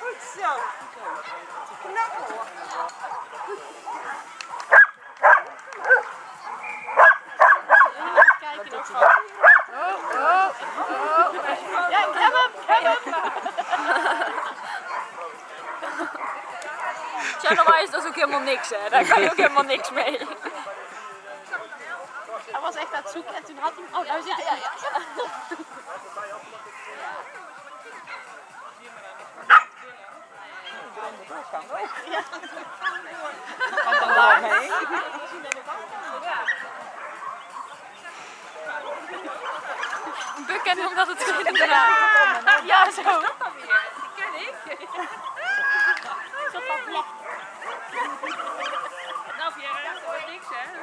Goed zo. Knappen hoor. Kijken nog van. Ja, ik heb hem. Ja, normaal is dat ook helemaal niks, hè. Daar kan je ook helemaal niks mee. Hij was echt aan het zoeken en toen had hij hem. Oh, daar zit hij. Ja. Gaat dan daarheen? Bukken omdat het erin draait. Ja, zo. Dat ken ik. Zo van vlecht. Nou, Pierre, dat is niks, hè?